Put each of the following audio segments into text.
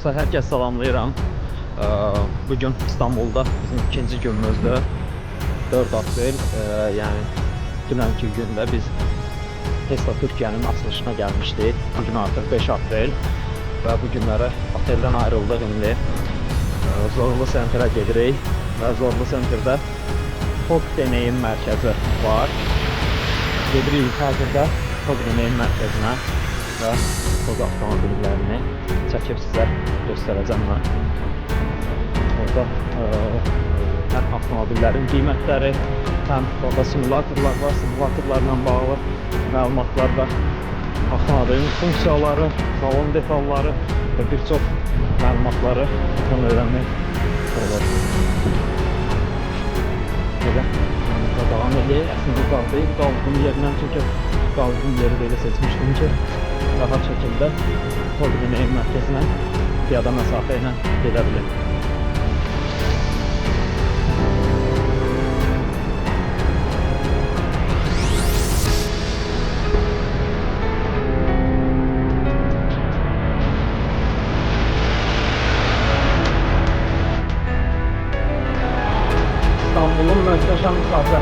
Dostlar, hər kəs salamlayıram. Bugün İstanbulda bizim ikinci günümüzdür. 4 aprel, yəni dünənki gündə biz Tesla Türkiyənin açılışına gəlmişdik. Bugün artıq 5 aprel və bu günlərə oteldən ayrıldıq indi. Zorlu Center'a gedirik və Zorlu Center'da TOG deneyim mərkəzi var. Gedirik hazırda TOG deneyim mərkəzinə və TOG avtomobillərini çəkib sizə göstərəcəm mən. Orada həm avtomobillərin qiymətləri, həm orada simulatorlar var, simulatorlarla bağlı məlumatlar və avtomobilin funksiyaları, salon detalları və bir çox məlumatları bunu öyrənmək olur. Belə davam edək. Əslində qaldıyıq. Qaldığım yerindən, çünki qaldığım yeri belə seçmişdim ki, rahat şəkildə TOG deneyim mərkəzinə piyada məsafə ilə gedə bilir. İstanbul'un möhtəşəm misafə.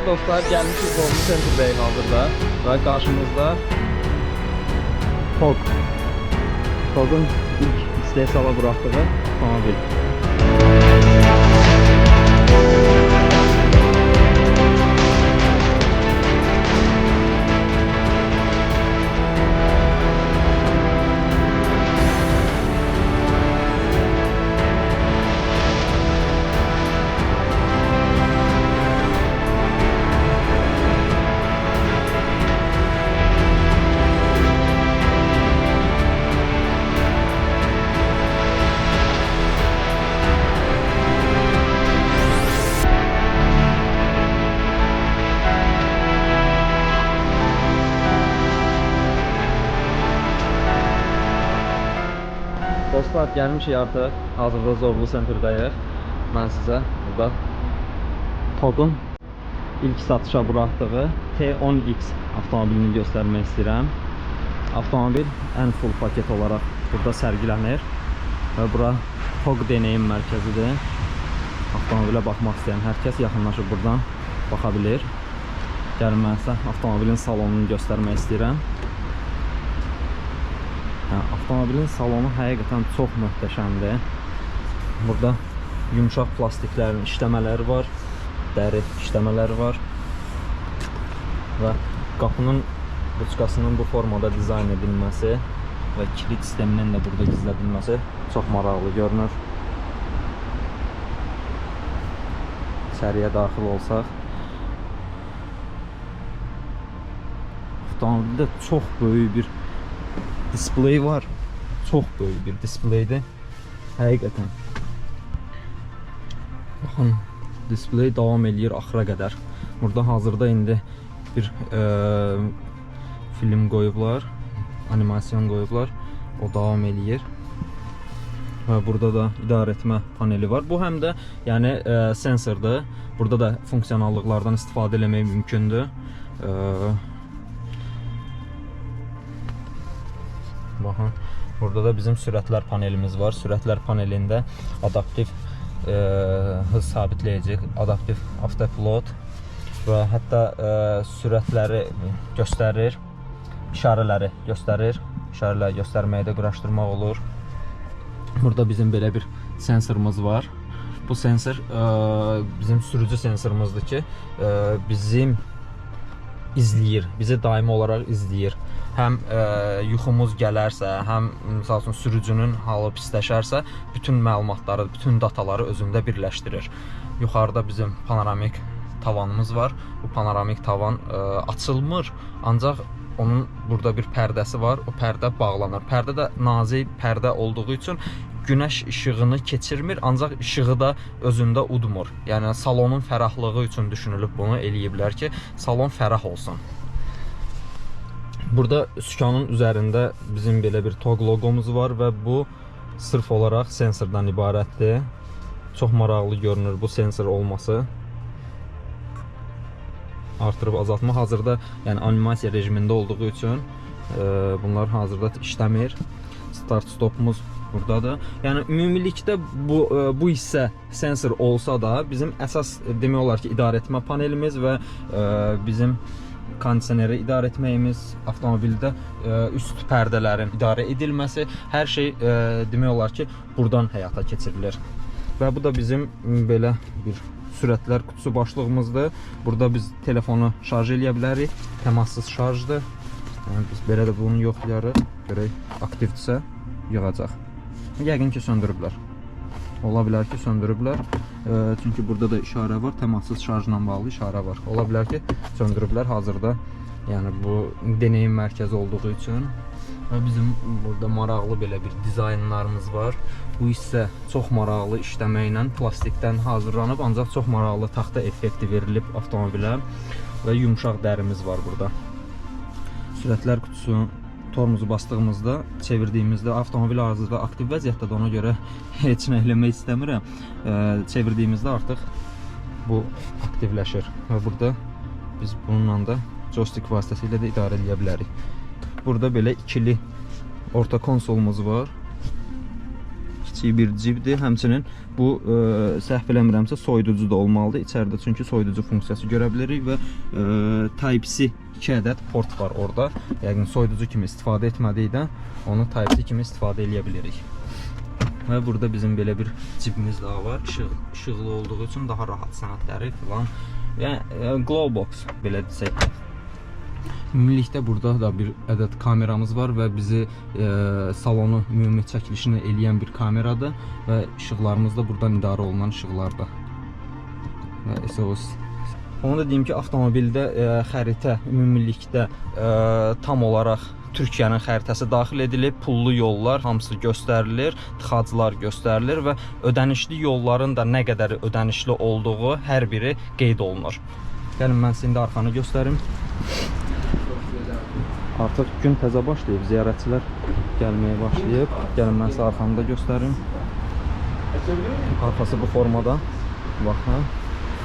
Dostlar, gəlmişik Zorlu Center'dəyik hazırda və qarşımızda TOG'un ilk istehsala buraxdığı avtomobil. Dostlar, gəlmişik artıq. Hazırda Zorlu Center'dayıq. Mən sizə burada TOG'un ilk satışa buraxdığı T10X avtomobilini göstərmək istəyirəm. Avtomobil ən full paket olaraq burada sərgilənir və bura TOG deneyim mərkəzidir. Avtomobilə baxmaq istəyən hər kəs yaxınlaşıb buradan baxa bilir. Gəlin, mən sizə avtomobilin salonunu göstərmək istəyirəm. Avtomobilin salonu həqiqətən çox möhtəşəmdir. Burada yumşaq plastiklərin işləmələri var, dəri işləmələri var və qapının buçkasının bu formada dizayn edilməsi və kilit sisteminin də burada gizlədilməsi çox maraqlı görünür. İçəriyə daxil olsaq, avtomobildə çox böyük bir displey var. Çox böyük bir displeydir. Həqiqətən. Baxın, displey davam eləyir axıra qədər. Burada hazırda indi bir film qoyublar, animasyon qoyublar. O davam eləyir. Və burada da idarə etmə paneli var. Bu həm də yəni sensordur. Burada da funksionallıqlardan istifadə etmək mümkündür. Baxın, burada da bizim sürətlər panelimiz var. Sürətlər panelində adaptiv hız sabitləyici, adaptiv avtopilot və hətta sürətləri göstərir, işarələri göstərir. İşarələri göstərməyi də quraşdırmaq olur. Burada bizim belə bir sensorumuz var. Bu sensor bizim sürücü sensorumuzdur ki, bizim izləyir, bizi daimi olaraq izləyir. Həm yuxumuz gələrsə, həm misal üçün sürücünün halı pisləşərsə, bütün məlumatları, bütün dataları özündə birləşdirir. Yuxarıda bizim panoramik tavanımız var. Bu panoramik tavan açılmır, ancaq onun burada bir pərdəsi var. O pərdə bağlanır. Pərdə də nazik pərdə olduğu üçün günəş işığını keçirmir, ancaq işığı da özündə udmur. Yəni salonun fərahlığı üçün düşünülüb bunu eləyiblər ki, salon fərah olsun. Burada sükanın üzərində bizim belə bir TOG logomuz var və bu sırf olaraq sensordan ibarətdir. Çox maraqlı görünür bu sensor olması. artırıb azaltma. Hazırda yəni animasiya rejimində olduğu üçün bunlar hazırda işləmir. Start stopumuz buradadır. Yəni ümumilikdə bu hissə sensor olsa da bizim əsas demək olar ki, idarə etmə panelimiz və bizim kondisioneri idarə etməyimiz, avtomobildə üst pərdələrin idarə edilməsi, hər şey demək olar ki, buradan həyata keçirilir. Və bu da bizim belə bir sürətlər qutusu başlığımızdır. Burada biz telefonu şarj edə bilərik. Təmassız şarjdır. Yəni biz belə də bunu yoxlayarıq. Görək aktivdirsə yığacaq. Yəqin ki, söndürüblər. Ola bilər ki, söndürüblər. Çünki burada da işarə var. Təmassız şarjla bağlı işarə var. Ola bilər ki, söndürüblər hazırda. Yəni bu deneyim mərkəzi olduğu üçün. Və bizim burada maraqlı belə bir dizaynlarımız var. Bu hissə çox maraqlı işləməklə plastikdən hazırlanıb, ancaq çox maraqlı taxta effekti verilib avtomobilə və yumşaq dərimiz var burada. Sürətlər qutusu tormuzu bastığımızda, çevirdiyimizdə avtomobil hazırda aktiv vəziyyətdədir, ona görə heç nə eləmək istəmirəm. Çevirdiyimizdə artıq bu aktivləşir və burada biz bununla da joystick vasitəsilə də idarə edə bilərik. Burada belə ikili orta konsolumuz var. Kiçik bir cibdir. Həmçinin bu səhv eləmirəmsə soyuducu da olmalıdır içəridə, çünki soyuducu funksiyası görə bilirik və Type-C 2 ədəd port var orada. Yəqin soyuducu kimi istifadə etmədikdən onu Type-C kimi istifadə edə bilirik. Və burada bizim belə bir cibimiz daha var. İşıqlı olduğu üçün daha rahat sənədləri filan. Yəni Glowbox belə desək. Ümumilikdə burada da bir ədəd kameramız var və bizi salonu ümumi çəkilişini eləyən bir kameradır və işıqlarımız da buradan idarə olunan işıqlardır. Və SOS. Onu da deyim ki, avtomobildə xəritə ümumilikdə tam olaraq Türkiyənin xəritəsi daxil edilib, pullu yollar hamısı göstərilir, tıxaclar göstərilir və ödənişli yolların da nə qədər ödənişli olduğu hər biri qeyd olunur. Gəlin mən sizin də arxanı göstərim. Artıq gün təzə başlayıb, ziyarətçilər gəlməyə başlayıb. Gəlin mən sizə arxamı da göstərim. Arxası bu formada. Baxın.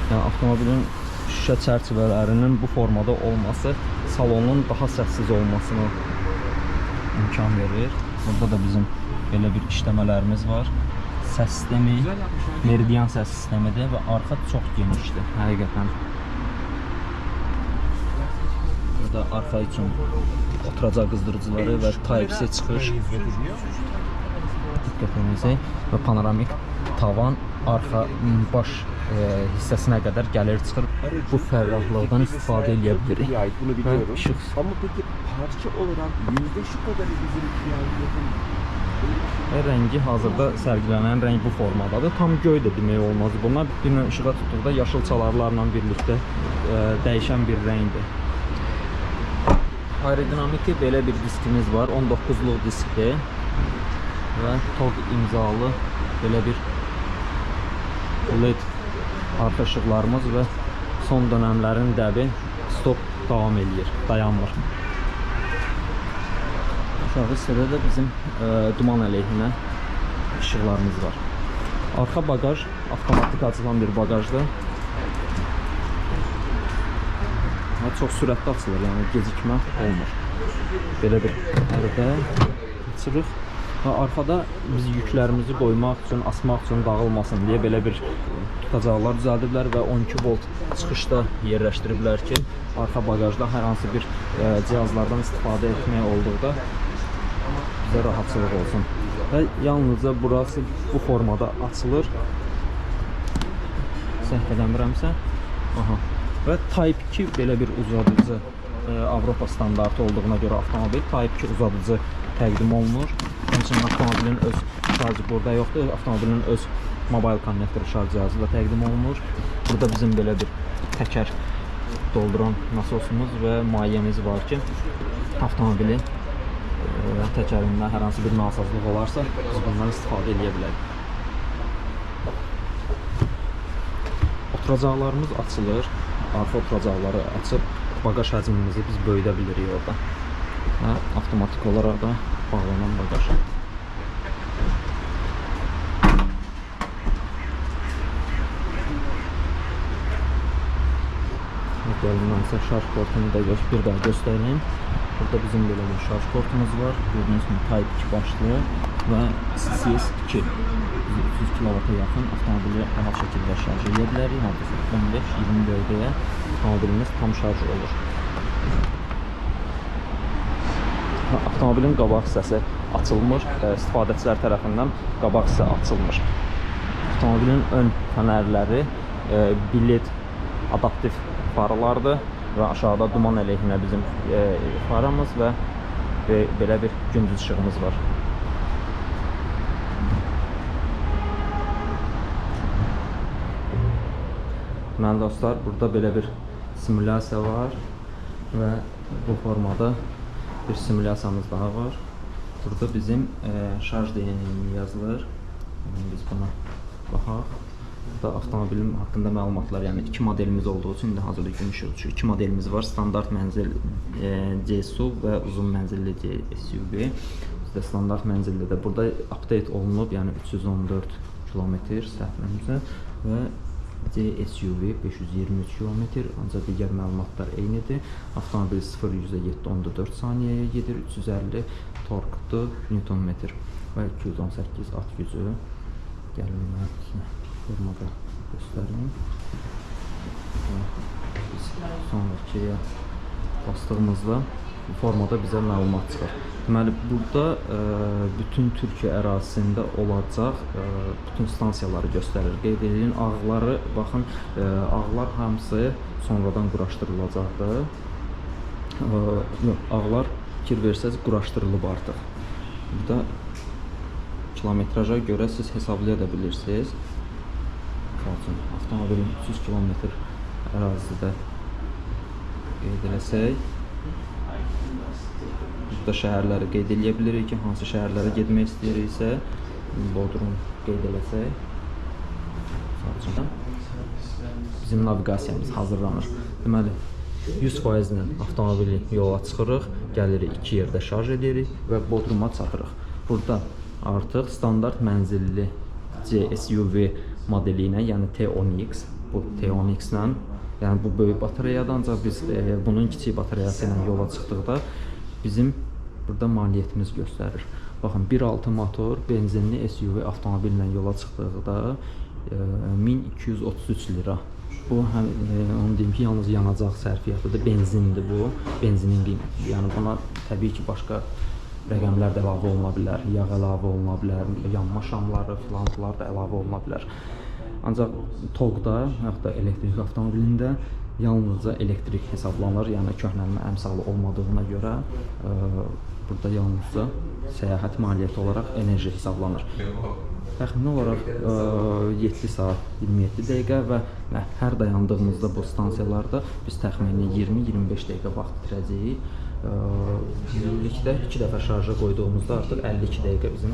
Yəni avtomobilin şüşə çərçivələrinin bu formada olması salonun daha səssiz olmasına imkan verir. Burada da bizim belə bir işləmələrimiz var. Səs sistemi, meridian səs sistemidir və arxa çox genişdir, həqiqətən. Burada arxa üçün oturacaq qızdırıcıları və Type-C çıxış. Diqqət edəcək və panoramik tavan arxa baş hissəsinə qədər gəlir çıxır. Bu fərrahlıqdan istifadə edə bilirik. Bunu biliyoruz. Ama peki parça olarak yüzde şu kadarı bizim və rəngi hazırda sərgilənən rəng bu formadadır. Tam göy də demək olmaz buna. Bir növ işığa tutduqda yaşıl çalarlarla birlikdə dəyişən bir rəngdir. Aerodinamiki belə bir diskimiz var. 19'luq diskdir və TOG imzalı belə bir LED arxa işıqlarımız və son dönəmlərin dəbi stop davam edir, dayanmır. Aşağı hissədə də bizim duman əleyhinə işıqlarımız var. Arxa bagaj avtomatik açılan bir bagajdır. Çox sürətli açılır, yəni gecikmə olmur. Belə bir pərdə açırıq. Və arxada biz yüklərimizi qoymaq üçün, asmaq üçün dağılmasın deyə belə bir tutacaqlar düzəldiblər və 12 volt çıxışda yerləşdiriblər ki, arxa bagajda hər hansı bir cihazlardan istifadə etmək olduqda bizə rahatçılıq olsun. Və yalnızca burası bu formada açılır. Səhv eləmirəmsə. Aha. Və Type-2 belə bir uzadıcı Avropa standartı olduğuna görə avtomobil Type-2 uzadıcı təqdim olunur. Həmçinin avtomobilin öz şarj burada yoxdur. Avtomobilin öz mobil konnektor şarj cihazı da təqdim olunur. Burada bizim belə bir təkər dolduran nasosumuz və mayyəmiz var ki, avtomobili təkərində hər hansı bir nasazlıq olarsa biz bundan istifadə edə bilərik. Oturacaqlarımız açılır. Arxa oturacaqları açıb bagaj həcmimizi biz böyüdə bilirik orada. Və avtomatik olaraq da bağlanan bagaj. gəlin mən sizə şarj portunu da bir daha göstəreyim. Burada bizim belə bir şarj portumuz var. Gördüyünüz kimi Type 2 başlı və CCS 2 300 kW-a yaxın avtomobili rahat şəkildə şarj edə bilərik. Hardasa 15-20 dəqiqəyə avtomobilimiz tam şarj olur. Avtomobilin qabaq hissəsi açılmır, istifadəçilər tərəfindən qabaq hissə açılmır. Avtomobilin ön fənərləri bilet adaptiv faralardır və aşağıda duman əleyhinə bizim faramız və belə bir gündüz işığımız var. Deməli dostlar, burada belə bir simulyasiya var və bu formada bir simulyasiyamız daha var. Burada bizim şarj DNI yazılır. Biz buna baxaq. Burada avtomobilin haqqında məlumatlar, yəni 2 modelimiz olduğu üçün indi hazırda gün işıqçı 2 modelimiz var. Standart mənzil C-SUV və uzun mənzilli C-SUV. Bizdə standart mənzilli də burada update olunub, yəni 314 km səhvlərimizə və C-SUV 523 km, ancaq digər məlumatlar eynidir. Avtomobil 0-100-ə 7.4 saniyəyə gedir, 350 torqdur, Nm və 218 at gücü. Gəlin mən formada göstəreyim. Biz sonrakiyə bastığımızda bu formada bizə məlumat çıxır. Deməli, burada bütün Türkiyə ərazisində olacaq bütün stansiyaları göstərir. Qeyd edilin, ağları, baxın, ağlar hamısı sonradan quraşdırılacaqdır. Ağlar fikir versəz quraşdırılıb artıq. Burada kilometraja görə siz hesablaya da bilirsiniz. Avtomobilin 300 km ərazidə qeyd eləsək, burada şəhərləri qeyd eləyə bilirik ki, hansı şəhərlərə getmək istəyiriksə, Bodrum qeyd eləsək, bizim naviqasiyamız hazırlanır. Deməli, 100%-lə avtomobili yola çıxırıq, gəlirik 2 yerdə şarj edirik və Bodruma çatırıq. Burada artıq standart mənzilli C-SUV modeli ilə, yəni T10X, bu T10X-lə, yəni bu böyük batareyadan, ancaq biz bunun kiçik batareyası ilə yola çıxdıqda bizim burada maliyyətimiz göstərir. Baxın, 1.6 motor benzinli SUV avtomobillə yola çıxdıqda 1233 lira. Bu, onu deyim ki, yalnız yanacaq sərfiyyatıdır, benzindir bu, benzinin qiyməti. Yəni buna təbii ki, başqa rəqəmlər də əlavə oluna bilər, yağ əlavə oluna bilər, yanma şamları, filanlar da əlavə oluna bilər. Ancaq TOG-da, yaxud da elektrik avtomobilində yalnızca elektrik hesablanır, yəni köhnəlmə əmsalı olmadığına görə burada yalnızca səyahət maliyyəti olaraq enerji hesablanır. Təxmini olaraq 7 saat 27 dəqiqə və hər dayandığımızda bu stansiyalarda biz təxmini 20-25 dəqiqə vaxt itirəcəyik. Ümumilikdə 2 dəfə şarja qoyduğumuzda artıq 52 dəqiqə bizim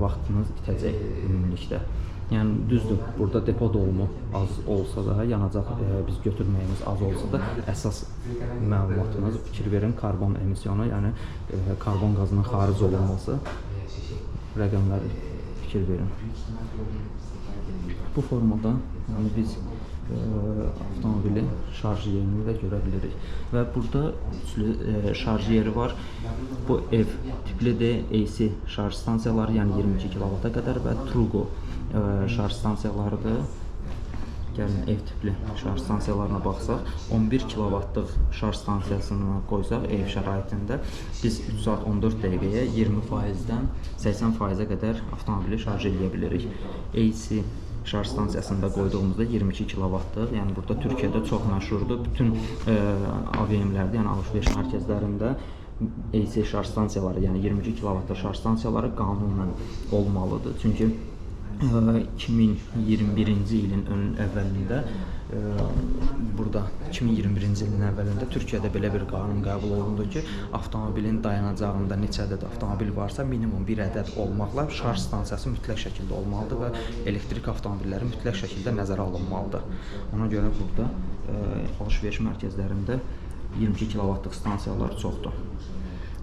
vaxtımız itəcək ümumilikdə. Yəni düzdür, burada depo dolumu az olsa da, yanacaq biz götürməyimiz az olsa da, əsas məlumatımız, fikir verin, karbon emisyonu, yəni karbon qazının xaric olunması, rəqəmləri fikir verin. Bu formada yəni biz avtomobili şarj yerini də görə bilirik. Və burada üçlü şarj yeri var. Bu ev tiplidir, AC şarj stansiyaları, yəni 22 kW-a qədər və Trugo şarj stansiyalarıdır. Gəlin ev tipli şarj stansiyalarına baxsaq, 11 kW-lıq şarj stansiyasını qoysaq ev şəraitində biz 3 saat 14 dəqiqəyə 20%-dən 80%-ə qədər avtomobili şarj edə bilirik. AC şarj stansiyasında qoyduğumuzda 22 kW-dır. Yəni burada Türkiyədə çox məşhurdur. Bütün AVM-lərdə, yəni alış-veriş mərkəzlərində AC şarj stansiyaları, yəni 22 kW şarj stansiyaları qanunən olmalıdır. Çünki 2021-ci ilin əvvəlində burada 2021-ci ilin əvvəlində Türkiyədə belə bir qanun qəbul olundu ki, avtomobilin dayanacağında neçə ədəd avtomobil varsa minimum bir ədəd olmaqla şarj stansiyası mütləq şəkildə olmalıdır və elektrik avtomobilləri mütləq şəkildə nəzərə alınmalıdır. Ona görə burada alış-veriş mərkəzlərində 22 kW-lıq stansiyalar çoxdur.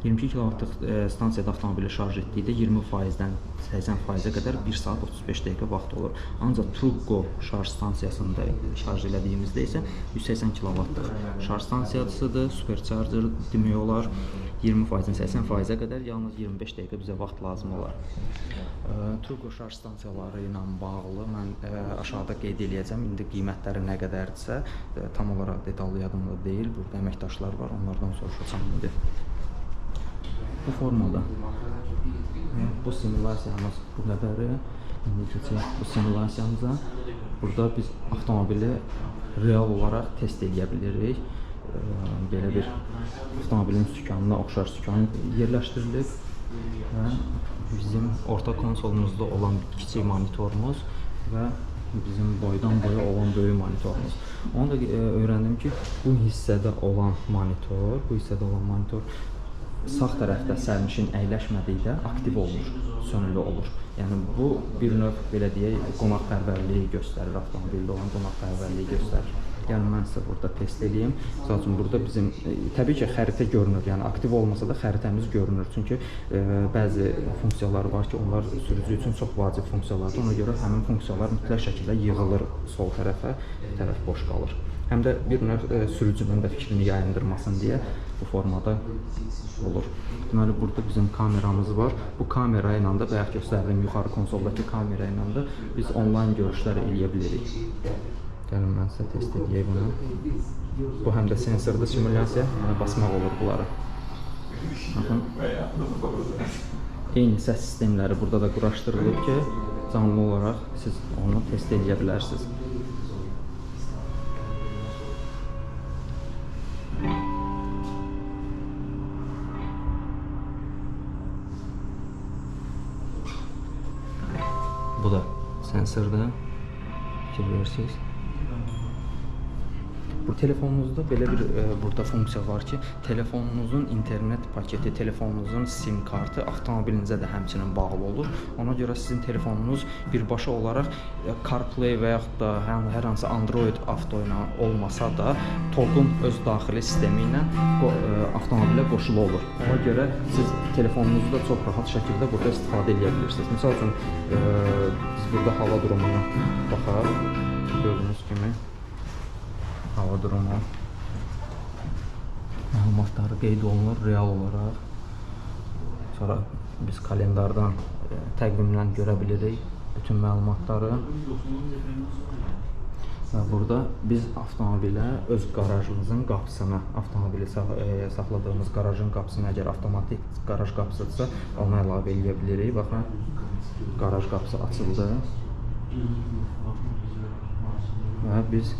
22 kilovatlıq stansiyada avtomobili şarj etdikdə 20%-dən 80%-ə qədər 1 saat 35 dəqiqə vaxt olur. Ancaq Truggo şarj stansiyasında şarj elədiyimizdə isə 180 kilovatlıq şarj stansiyasıdır, supercharger demək olar. 20%-dən 80%-ə qədər yalnız 25 dəqiqə bizə vaxt lazım olar. Truggo şarj stansiyaları ilə bağlı mən aşağıda qeyd eləyəcəm. İndi qiymətləri nə qədərdirsə, tam olaraq detallı yadımda deyil. Burada əməkdaşlar var, onlardan soruşacağım indi. Bu formada. Bu simulasiyamız bu qədəri. İndi keçək bu simulasiyamıza. Burada biz avtomobili real olaraq test edə bilirik. Belə bir avtomobilin sükanına oxşar sükan yerləşdirilib və bizim orta konsolumuzda olan kiçik monitorumuz və bizim boydan boya olan böyük monitorumuz. Onu da öyrəndim ki, bu hissədə olan monitor sağ tərəfdə sərnişin əyləşmədikdə aktiv olmur, sönülü olur. Yəni bu bir növ belə deyək, qonaqpərvərliyi göstərir, avtomobildə olan qonaqpərvərliyi göstərir. Yəni mən sizə burada test edeyim. Məsəl üçün burada bizim təbii ki, xəritə görünür. Yəni aktiv olmasa da xəritəmiz görünür. Çünki bəzi funksiyalar var ki, onlar sürücü üçün çox vacib funksiyalardır. Ona görə həmin funksiyalar mütləq şəkildə yığılır sol tərəfə, bir tərəf boş qalır. Həm də bir növ sürücünün də fikrini yayındırmasın deyə bu formada olur. Deməli, burada bizim kameramız var. Bu kamera ilə də bayaq göstərdiyim yuxarı konsoldakı kamera ilə də biz onlayn görüşlər eləyə bilirik. Gəlin mən sizə test edeyim bunu. Bu həm də sensorda simulyasiya, yəni basmaq olur bunları. Baxın. Eyni səs sistemləri burada da quraşdırılıb ki, canlı olaraq siz onu test edə bilərsiniz. Bu da sensorda görürsünüz. Bu telefonunuzda belə bir burada funksiya var ki, telefonunuzun internet paketi, telefonunuzun sim kartı avtomobilinizə də həmçinin bağlı olur. Ona görə sizin telefonunuz birbaşa olaraq CarPlay və yaxud da hər hansı Android avto ilə olmasa da TOG-un öz daxili sistemi ilə avtomobilə qoşulu olur. Ona görə siz telefonunuzda çox rahat şəkildə burada istifadə edə bilirsiniz. Misal üçün biz burada hava durumuna baxarıq. Gördüyünüz kimi hava durumu məlumatları qeyd olunur real olaraq. Sonra biz kalendardan təqvimdən görə bilirik bütün məlumatları. Və burada biz avtomobilə öz qarajımızın qapısını, avtomobili saxladığımız qarajın qapısını əgər avtomatik qaraj qapısıdırsa, onu əlavə edə bilirik. Baxın, qaraj qapısı açıldı. Və biz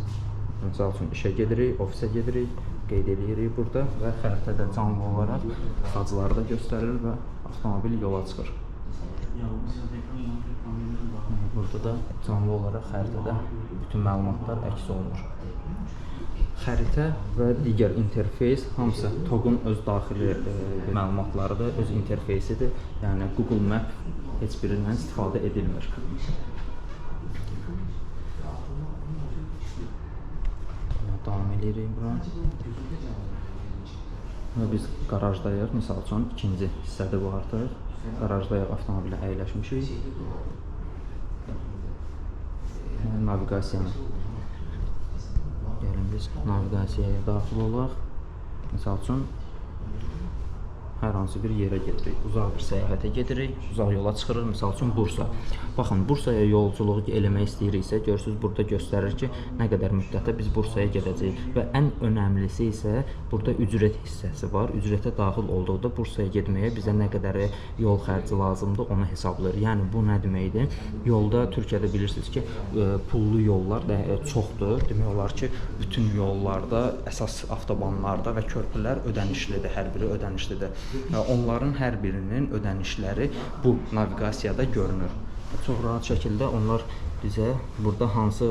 misal üçün işə gedirik, ofisə gedirik, qeyd edirik burada və xəritədə canlı olaraq sacları da göstərir və avtomobil yola çıxır. Burada da canlı olaraq xəritədə bütün məlumatlar əks olunur. Xəritə və digər interfeys hamısı TOG-un öz daxili məlumatlarıdır, öz interfeysidir. Yəni Google Map heç birindən istifadə edilmir. Davam edirik bura. Və biz qarajdayıq, misal üçün ikinci hissədə bu artıq. Qarajdayıq, avtomobilə əyləşmişik. Naviqasiyanı. Gəlin biz naviqasiyaya daxil olaq. Misal üçün hər hansı bir yerə gedirik, uzaq bir səyahətə gedirik, uzaq yola çıxırıq, misal üçün Bursa. Baxın, Bursaya yolculuq eləmək istəyiriksə, görürsünüz, burada göstərir ki, nə qədər müddətə biz Bursaya gedəcəyik və ən önəmlisi isə burada ücret hissəsi var. Ücretə daxil olduqda Bursaya getməyə bizə nə qədər yol xərci lazımdır, onu hesablayır. Yəni, bu nə deməkdir? Yolda, Türkiyədə bilirsiniz ki, pullu yollar çoxdur. Demək olar ki, bütün yollarda, əsas avtobanlarda və körpülər ödənişlidir, hər biri ödənişlidir. Onların hər birinin ödənişləri bu naviqasiyada görünür. Çox rahat şəkildə onlar bizə burada hansı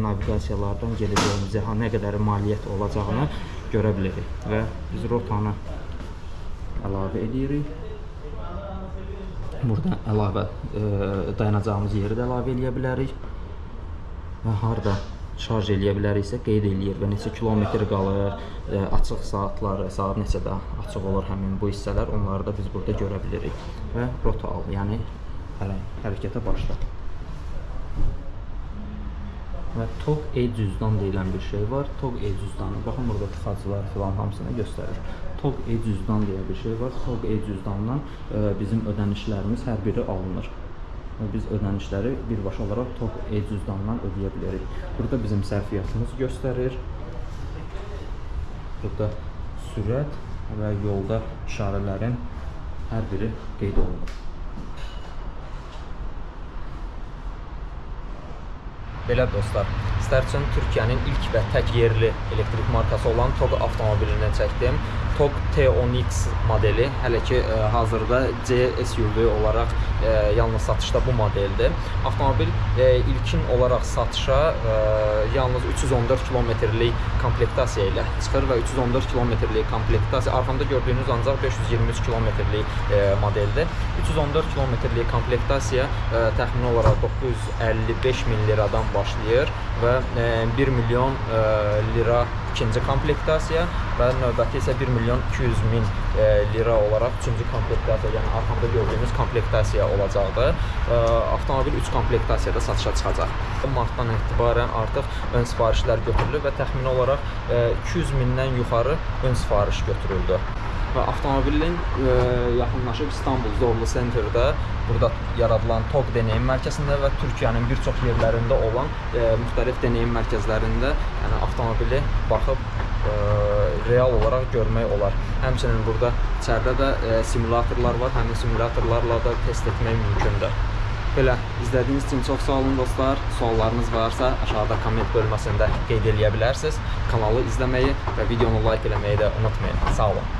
naviqasiyalardan gedəcəyimizi, nə qədər maliyyət olacağını görə bilirik. Və biz rotanı əlavə edirik. Burada əlavə dayanacağımız yeri də əlavə edə bilərik. Və harada şarj eləyə biləriksə qeyd eləyir və neçə kilometr qalır, açıq saatları, saat neçədə açıq olur həmin bu hissələr, onları da biz burada görə bilirik. Və rota al, yəni hərəkətə başla. Və TOG e-cüzdan deyilən bir şey var. TOG e-cüzdanı. Baxın burada tıxacılar filan hamısını göstərir. TOG e-cüzdan deyə bir şey var. TOG e-cüzdandan bizim ödənişlərimiz hər biri alınır. Və biz ödənişləri birbaşa olaraq TOG e-cüzdandan ödəyə bilərik. Burada bizim sərfiyyatımız göstərir. Burada sürət və yolda işarələrin hər biri qeyd olunur. Belə dostlar, sizlər üçün Türkiyənin ilk və tək yerli elektrik markası olan TOG avtomobilini çəkdim. TOG T10X modeli, hələ ki hazırda C SUV olaraq yalnız satışda bu modeldir. Avtomobil ilkin olaraq satışa yalnız 314 kilometrlik komplektasiya ilə çıxır və 314 kilometrlik komplektasiya, arxamda gördüyünüz ancaq 523 kilometrlik modeldir. 314 kilometrlik komplektasiya təxmini olaraq 955 min liradan başlayır və 1 milyon lira ikinci komplektasiya və növbəti isə 1 milyon 200 min lira olaraq üçüncü komplektasiya, yəni arxamda gördüyünüz komplektasiya olacaqdır. Avtomobil 3 komplektasiyada satışa çıxacaq. Martdan etibarən artıq ön sifarişlər götürülür və təxmini olaraq 200 mindən yuxarı ön sifariş götürüldü. Və avtomobilin yaxınlaşıb İstanbul Zorlu Center'da burada yaradılan TOG deneyim mərkəzində və Türkiyənin bir çox yerlərində olan müxtəlif deneyim mərkəzlərində yəni avtomobili baxıb real olaraq görmək olar. Həmçinin burada içəridə də simulatorlar var, həmin simulatorlarla da test etmək mümkündür. Belə, izlədiyiniz üçün çox sağ olun dostlar. Suallarınız varsa aşağıda komment bölməsində qeyd eləyə bilərsiniz. Kanalı izləməyi və videonu like eləməyi də unutmayın. Sağ olun.